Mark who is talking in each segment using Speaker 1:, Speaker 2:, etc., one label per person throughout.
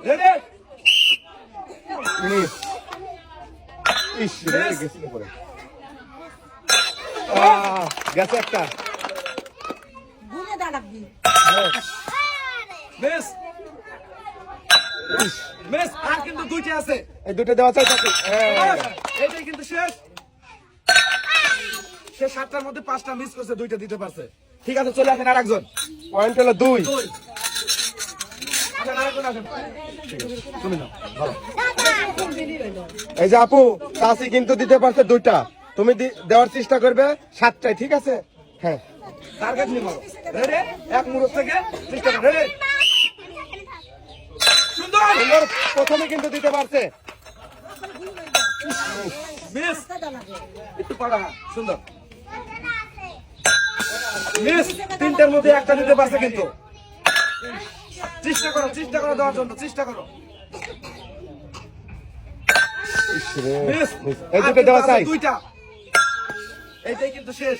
Speaker 1: Ready
Speaker 2: miss. ইস রে, গেছিল পরে। গেছে একটা।
Speaker 1: মিস মিস আর কিন্তু দুইটা আছে
Speaker 2: এই দুটো দেওয়া চাই তাকে।
Speaker 1: এইটাই কিন্তু শেষ সে 7টার মধ্যে 5টা মিস করছে, 2টা দিতে পারছে। ঠিক আছে, চলে আসেন আরেকজন।
Speaker 2: পয়েন্ট হলো 2।
Speaker 1: আসেন আরেকজন আসেন। তুমি নাও ভালো।
Speaker 2: এই যে আপু চাষি কিন্তু দিতে পারছে 2টা, তুমি দেওয়ার চেষ্টা করবে 7টায়, ঠিক আছে? হ্যাঁ
Speaker 1: টার্গেট নিয়ে মারো। রেডি এক মুহূর্ত থেকে চেষ্টা করো। রেডি সুন্দর
Speaker 2: সুন্দর, প্রথমে কিন্তু দিতে পারছে।
Speaker 1: মিস একটু পাড়া সুন্দর মিস 3টার মধ্যে একটা দিতে পারছে কিন্তু চেষ্টা করো দেওয়ার জন্য চেষ্টা করো।
Speaker 2: ইস রে,
Speaker 1: মিস
Speaker 2: মিস। এই দুটো দেওয়া চাই।
Speaker 1: 2টা এইটাই কিন্তু শেষ।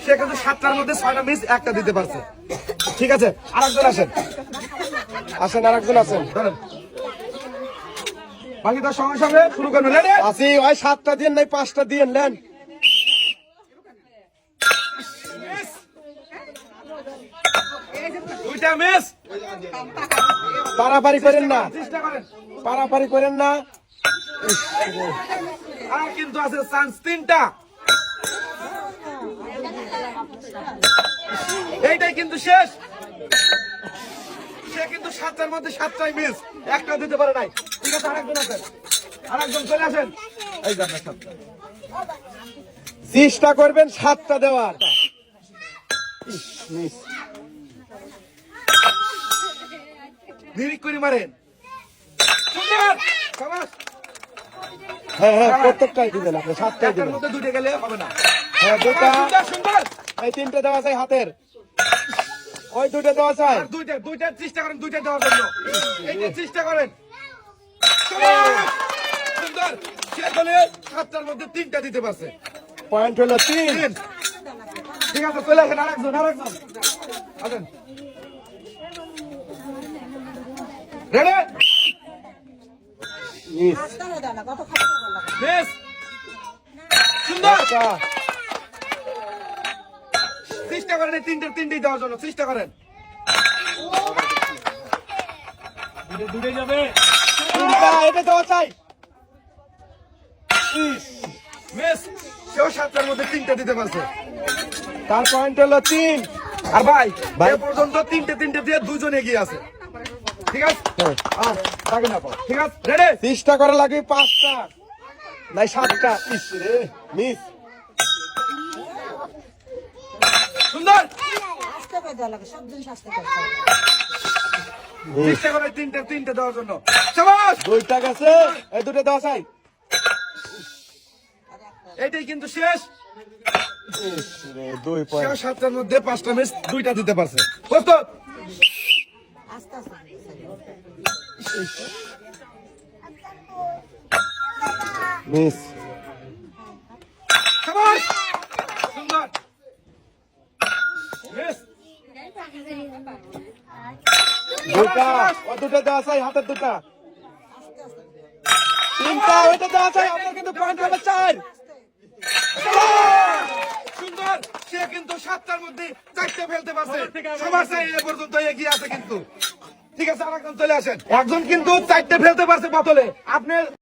Speaker 1: সে কিন্তু 7টার মধ্যে 6টা মিস, একটা দিতে পারছে। ঠিক আছে, আরেকজন আসেন।
Speaker 2: আসেন আরেকজন আসেন।
Speaker 1: ধরেন বাকি তার সঙ্গে সঙ্গে শুরু করবেন। রেডি
Speaker 2: চাষি ওই 7টা দিয়ে নাই 5টা দিয়ে নেন।
Speaker 1: মিস 2টা মিস।
Speaker 2: পারাপারি করেন না,
Speaker 1: চেষ্টা করেন।
Speaker 2: পারাপারি করেন না।
Speaker 1: আর কিন্তু আছে চান্স 3টা। এইটাই কিন্তু শেষ। সে কিন্তু 7টার মধ্যে 7টাই মিস, একটা দিতে পারে নাই। ঠিক আছে, আরেকজন আছেন, আরেকজন চলে আসেন। এই যে আপনার 7টা।
Speaker 2: চেষ্টা করবেন 7টা দেওয়ার। ইস, মিস।
Speaker 1: নিরিক করে মারেন। সুন্দর শাবাশ।
Speaker 2: হ্যাঁ হ্যাঁ, প্রত্যেকটাই দিবেন আপনি, 7টাই
Speaker 1: একটার
Speaker 2: দিবেন।
Speaker 1: মধ্যে 2টা গেলে হবে না।
Speaker 2: হ্যাঁ 2টা,
Speaker 1: সুন্দর সুন্দর।
Speaker 2: এই 3টে দেওয়া চাই হাতের। ওই 2টা দেওয়া চাই।
Speaker 1: আর দুইটা চেষ্টা করেন, 2টা দেওয়ার জন্য। এইটা চেষ্টা করেন। শাবাশ! সুন্দর। সে বলে 7টার মধ্যে 3টা দিতে পারছে।
Speaker 2: পয়েন্ট হলো 3।
Speaker 1: ঠিক আছে, চলে আসেন আরেকজন আসেন। Ready
Speaker 2: miss.
Speaker 1: মিস সুন্দর।
Speaker 2: একটা।
Speaker 1: চেষ্টা করেন এই তিনটেই দেওয়ার জন্য, চেষ্টা করেন। দূরে যাবে।
Speaker 2: 3টা, এটা দেওয়া চাই।
Speaker 1: মিস সেও 7টার মধ্যে 3টা দিতে পারছে।
Speaker 2: তার পয়েন্ট হলো 3।
Speaker 1: আর ভাই
Speaker 2: ভাই।
Speaker 1: এ পর্যন্ত 3টে দিয়ে 2জন এগিয়ে আছে। ঠিক আছে, আর তাকে না পাও। ঠিক আছে, রেডি
Speaker 2: চেষ্টা করা লাগবে 5টা, নাই 7টা। ইস রে, মিস।
Speaker 1: সুন্দর।
Speaker 2: মিস।
Speaker 1: চেষ্টা করে তিনটে দেওয়ার জন্য। শাবাশ।
Speaker 2: 2টা গেছে, এই 2টা দেওয়া চাই।
Speaker 1: এইটাই কিন্তু শেষ।
Speaker 2: ইস রে, 2
Speaker 1: সেও
Speaker 2: পয়েন্ট।
Speaker 1: 7টার মধ্যে 5টা মিস, 2টা দিতে পারছে। প্রস্তুত
Speaker 2: মিস।
Speaker 1: শাবাশ। সুন্দর মিস
Speaker 2: 2টা, ওই 2টা দেওয়া চাই হাতের 2টা। 3টা, ওইটা দেওয়া চাই। আপনার কিন্তু পয়েন্ট হবে 4।
Speaker 1: সুন্দর। সে কিন্তু 7টার মধ্যে 4টে ফেলতে পারছে। সবার চাই এ পর্যন্ত এগিয়ে আছে কিন্তু। ঠিক আছে, আরেকজন চলে আসেন। একজন কিন্তু 4টে ফেলতে পারছে বোতলে। আপনার